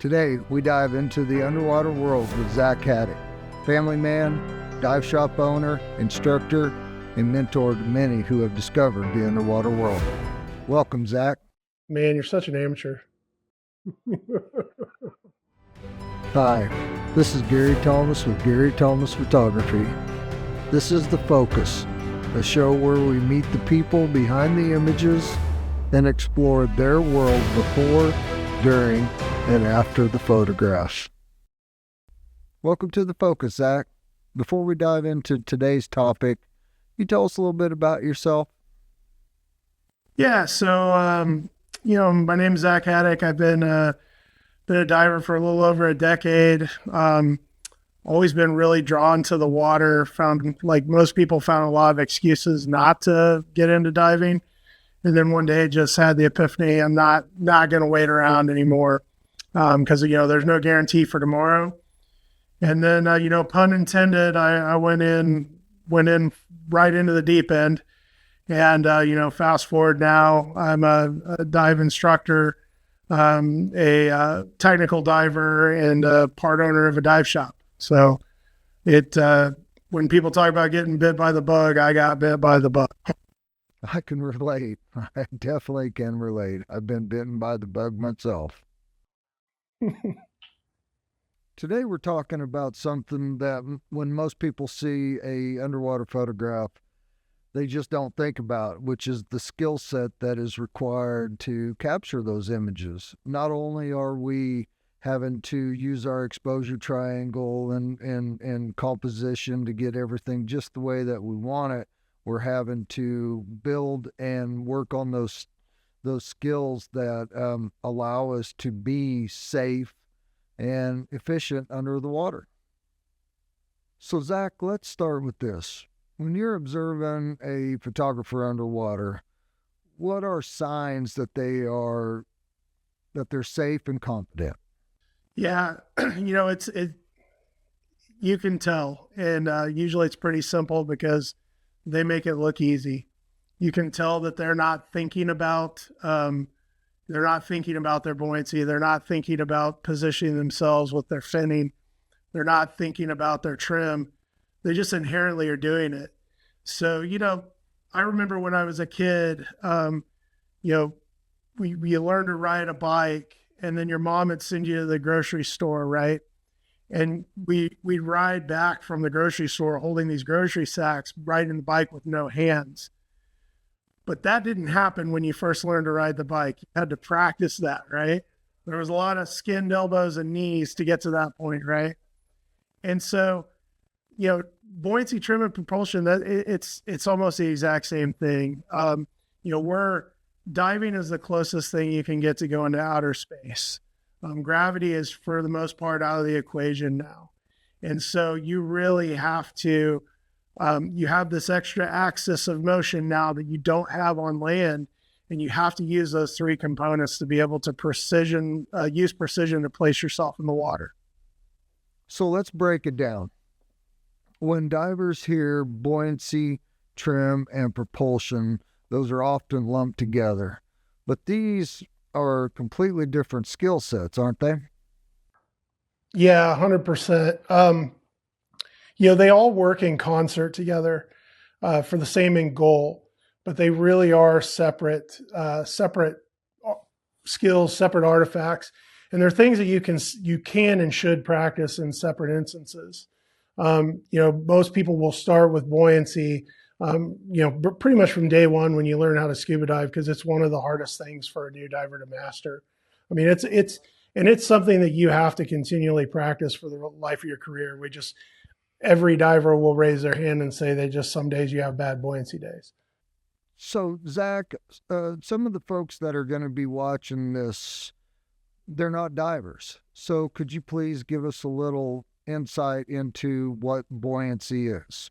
Today, we dive into the underwater world with Zach Haddock, family man, dive shop owner, instructor, and mentor to many who have discovered the underwater world. Welcome, Zach. Man, you're such an amateur. Hi, this is Gary Thomas with Gary Thomas Photography. This is The Focus, a show where we meet the people behind the images and explore their world before, during, and after the photographs. Welcome to The Focus, Zach. Before we dive into today's topic, can you tell us a little bit about yourself? Yeah, so, my name is Zach Haddock. I've been a diver for a little over a decade. Always been really drawn to the water. Found, like most people, found a lot of excuses not to get into diving. And then one day just had the epiphany, I'm not going to wait around anymore because, there's no guarantee for tomorrow. And then, pun intended, I went in right into the deep end. And, fast forward now, I'm a dive instructor, a technical diver, and a part owner of a dive shop. So when people talk about getting bit by the bug, I got bit by the bug. I can relate. I definitely can relate. I've been bitten by the bug myself. Today we're talking about something that when most people see a underwater photograph, they just don't think about, which is the skill set that is required to capture those images. Not only are we having to use our exposure triangle and composition to get everything just the way that we want it, we're having to build and work on those skills that allow us to be safe and efficient under the water. So Zach, let's start with this. When you're observing a photographer underwater, what are signs that they're safe and confident? Yeah, you can tell, and usually it's pretty simple because they make it look easy. You can tell that they're not thinking about their buoyancy. They're not thinking about positioning themselves with their finning. They're not thinking about their trim. They just inherently are doing it. So, I remember when I was a kid, you learn to ride a bike, and then your mom would send you to the grocery store, right? And we'd ride back from the grocery store holding these grocery sacks, riding the bike with no hands. But that didn't happen when you first learned to ride the bike. You had to practice that, right? There was a lot of skinned elbows and knees to get to that point, right? And so, buoyancy, trim, and propulsion, it's almost the exact same thing. Diving is the closest thing you can get to go into outer space. Gravity is, for the most part, out of the equation now. And so you really have to, you have this extra axis of motion now that you don't have on land, and you have to use those three components to be able to use precision to place yourself in the water. So let's break it down. When divers hear buoyancy, trim, and propulsion, those are often lumped together. But these are completely different skill sets, aren't they? Yeah, 100%. They all work in concert together for the same end goal, but they really are separate skills, separate artifacts, and they're things that you can and should practice in separate instances. Most people will start with buoyancy, pretty much from day one when you learn how to scuba dive, because it's one of the hardest things for a new diver to master. I mean, it's something that you have to continually practice for the life of your career. Every diver will raise their hand and say some days you have bad buoyancy days. So Zach, some of the folks that are going to be watching this, they're not divers. So could you please give us a little insight into what buoyancy is?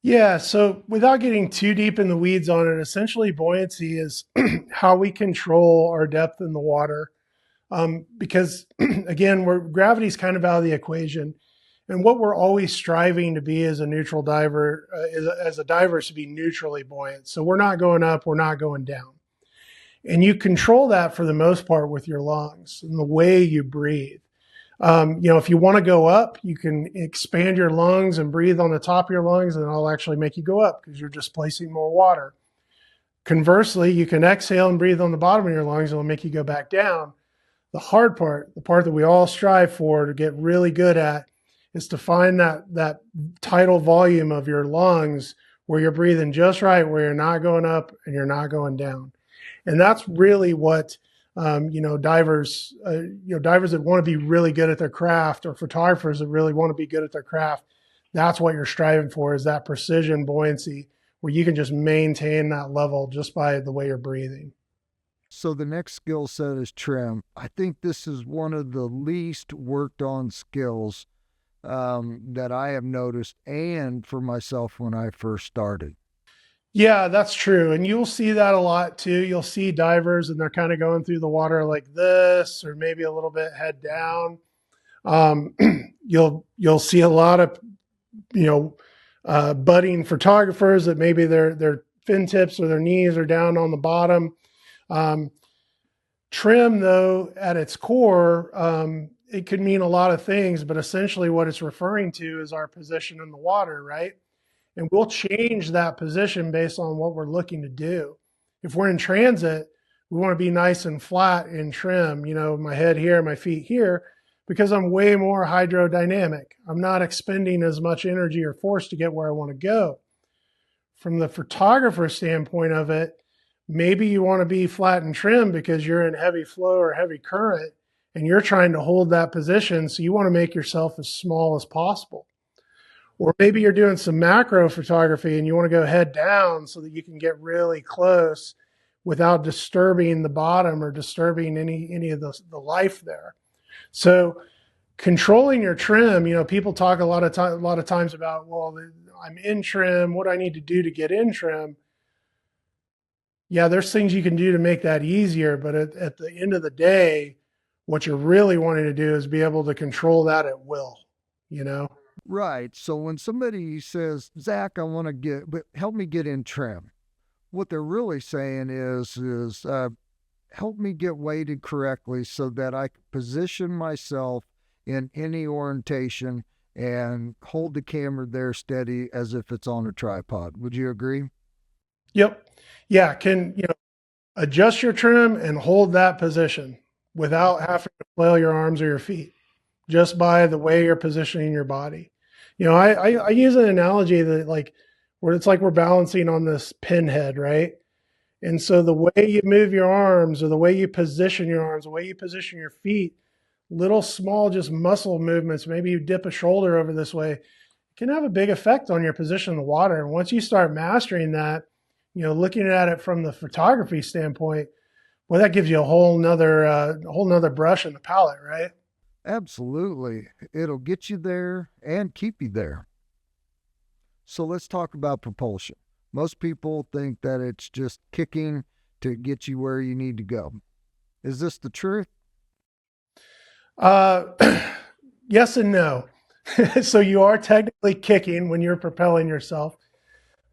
Yeah, so without getting too deep in the weeds on it, essentially buoyancy is how we control our depth in the water. Because again, gravity's kind of out of the equation. And what we're always striving to be as a neutral diver, is to be neutrally buoyant. So we're not going up, we're not going down. And you control that for the most part with your lungs and the way you breathe. If you want to go up, you can expand your lungs and breathe on the top of your lungs, and it'll actually make you go up because you're displacing more water. Conversely, you can exhale and breathe on the bottom of your lungs, and it'll make you go back down. The hard part, the part that we all strive for to get really good at, is to find that tidal volume of your lungs where you're breathing just right, where you're not going up and you're not going down. And that's really what divers that want to be really good at their craft, or photographers that really want to be good at their craft. That's what you're striving for, is that precision buoyancy where you can just maintain that level just by the way you're breathing. So the next skill set is trim. I think this is one of the least worked on skills that I have noticed, and for myself when I first started. Yeah, that's true. And you'll see that a lot too. You'll see divers and they're kind of going through the water like this, or maybe a little bit head down. Um, you'll see a lot of you know budding photographers that maybe their fin tips or their knees are down on the bottom. Um, Trim, though, at its core, it could mean a lot of things, but essentially what it's referring to is our position in the water, right? And we'll change that position based on what we're looking to do. If we're in transit, we want to be nice and flat in trim, my head here, my feet here, because I'm way more hydrodynamic. I'm not expending as much energy or force to get where I want to go. From the photographer standpoint of it, maybe you want to be flat and trim because you're in heavy flow or heavy current and you're trying to hold that position. So you want to make yourself as small as possible. Or maybe you're doing some macro photography and you want to go head down so that you can get really close without disturbing the bottom or disturbing any of the life there. So controlling your trim, people talk a lot of times about, well, I'm in trim. What do I need to do to get in trim? Yeah, there's things you can do to make that easier, but at the end of the day, what you're really wanting to do is be able to control that at will, you know? Right. So when somebody says, Zach, I want to but help me get in trim, what they're really saying is help me get weighted correctly so that I can position myself in any orientation and hold the camera there steady as if it's on a tripod. Would you agree? Yep. Yeah. Can, adjust your trim and hold that position without having to flail your arms or your feet, just by the way you're positioning your body. I use an analogy that where it's like we're balancing on this pinhead, right? And so the way you move your arms or the way you position your arms, the way you position your feet, little small just muscle movements, maybe you dip a shoulder over this way, can have a big effect on your position in the water. And once you start mastering that, looking at it from the photography standpoint, well, that gives you a whole nother brush in the palette, right? Absolutely. It'll get you there and keep you there. So let's talk about propulsion. Most people think that it's just kicking to get you where you need to go. Is this the truth? Uh, yes and no. So you are technically kicking when you're propelling yourself,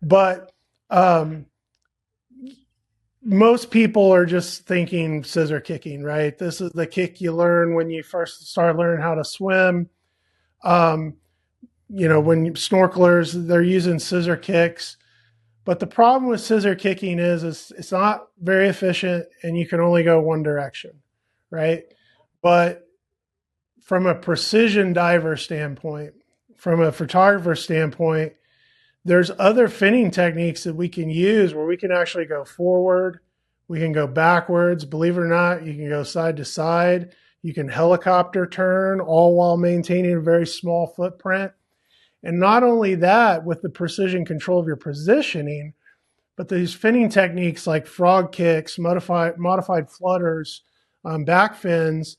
but most people are just thinking scissor kicking, right? This is the kick you learn when you first start learning how to swim. Um, when snorkelers, they're using scissor kicks. But the problem with scissor kicking is it's not very efficient and you can only go one direction, right? But from a precision diver standpoint, from a photographer standpoint, there's other finning techniques that we can use where we can actually go forward, we can go backwards. Believe it or not, you can go side to side. You can helicopter turn, all while maintaining a very small footprint. And not only that, with the precision control of your positioning, but these finning techniques like frog kicks, modified flutters, back fins,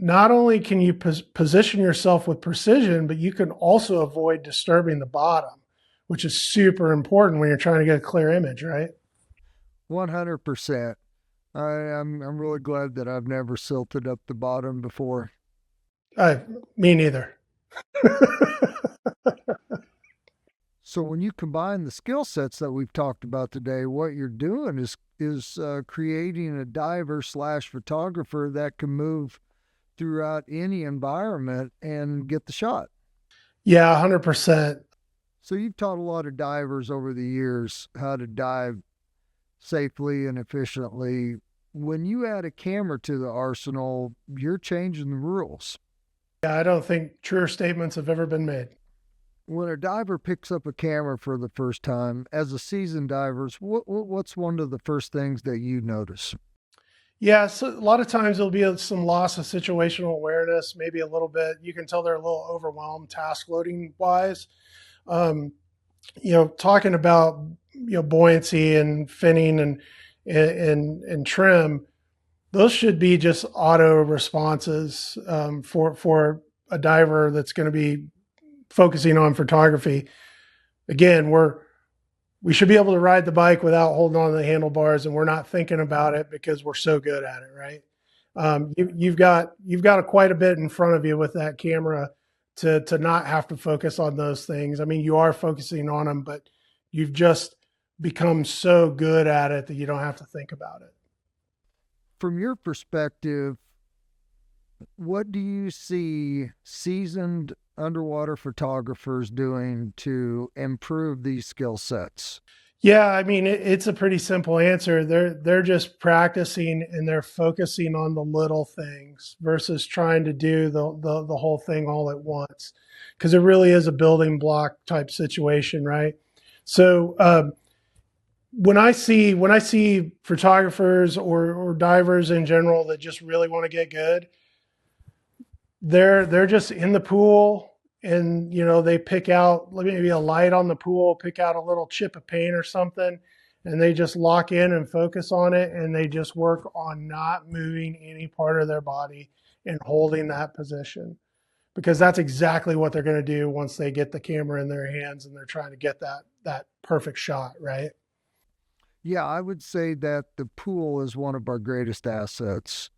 not only can you position yourself with precision, but you can also avoid disturbing the bottom, which is super important when you're trying to get a clear image, right? 100%. I'm really glad that I've never silted up the bottom before. Me neither. So when you combine the skill sets that we've talked about today, what you're doing is creating a diver slash photographer that can move throughout any environment and get the shot. Yeah, 100%. So you've taught a lot of divers over the years how to dive safely and efficiently. When you add a camera to the arsenal, you're changing the rules. Yeah, I don't think truer statements have ever been made. When a diver picks up a camera for the first time, as a seasoned diver, what's one of the first things that you notice? Yeah, so a lot of times there'll be some loss of situational awareness, maybe a little bit. You can tell they're a little overwhelmed task loading wise. Um, talking about buoyancy and finning and trim, those should be just auto responses for a diver that's going to be focusing on photography. Again, we should be able to ride the bike without holding on to the handlebars, and we're not thinking about it because we're so good at it, right? You've got quite a bit in front of you with that camera to not have to focus on those things. I mean, you are focusing on them, but you've just become so good at it that you don't have to think about it. From your perspective, what do you see seasoned underwater photographers doing to improve these skill sets? Yeah, I mean, it's a pretty simple answer. They're just practicing and they're focusing on the little things versus trying to do the whole thing all at once, because it really is a building block type situation, right? So when I see photographers or divers in general that just really want to get good, they're just in the pool, and they pick out maybe a light on the pool, pick out a little chip of paint or something, and they just lock in and focus on it, and they just work on not moving any part of their body and holding that position, because that's exactly what they're going to do once they get the camera in their hands and they're trying to get that perfect shot, right? Yeah, I would say that the pool is one of our greatest assets.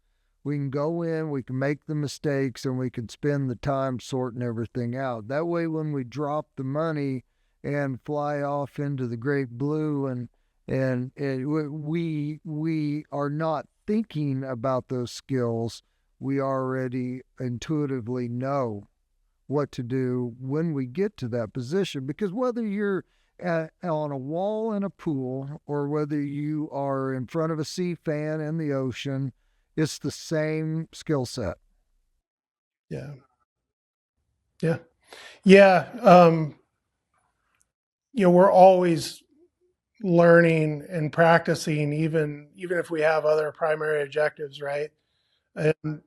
We can go in, we can make the mistakes, and we can spend the time sorting everything out. That way, when we drop the money and fly off into the great blue, we are not thinking about those skills. We already intuitively know what to do when we get to that position. Because whether you're on a wall in a pool or whether you are in front of a sea fan in the ocean, it's the same skill set. Yeah. Yeah. Yeah. We're always learning and practicing, even if we have other primary objectives, right? And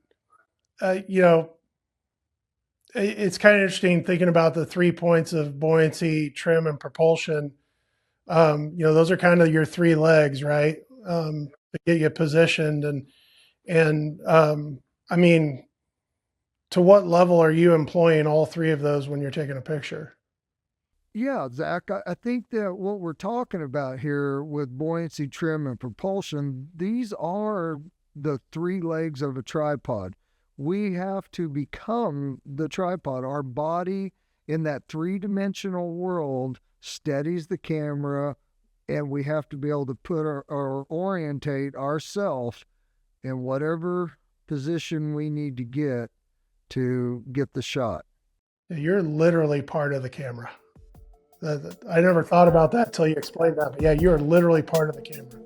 it's kind of interesting thinking about the 3 points of buoyancy, trim, and propulsion. Those are kind of your three legs, right? To get you positioned, and I mean, to what level are you employing all three of those when you're taking a picture? Yeah, Zach, I think that what we're talking about here with buoyancy, trim, and propulsion, these are the three legs of a tripod. We have to become the tripod. Our body in that three-dimensional world steadies the camera, and we have to be able to put or orientate ourselves in whatever position we need to get the shot. You're literally part of the camera. I never thought about that till you explained that, but yeah, you're literally part of the camera.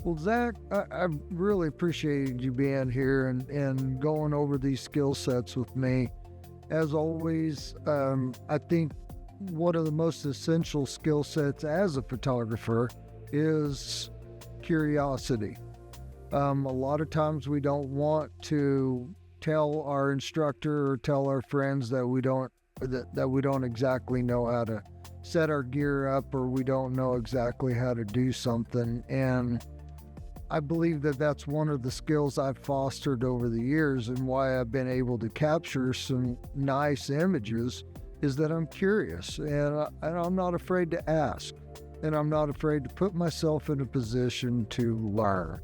Well, Zach, I really appreciated you being here and going over these skill sets with me. As always, I think one of the most essential skill sets as a photographer is curiosity. A lot of times we don't want to tell our instructor or tell our friends that we don't that we don't exactly know how to set our gear up, or we don't know exactly how to do something. And I believe that that's one of the skills I've fostered over the years, and why I've been able to capture some nice images is that I'm curious, and I'm not afraid to ask, and I'm not afraid to put myself in a position to learn.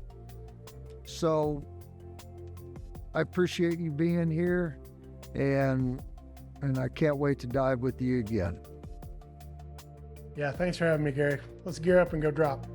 So I appreciate you being here, and I can't wait to dive with you again. Yeah, thanks for having me, Gary. Let's gear up and go drop.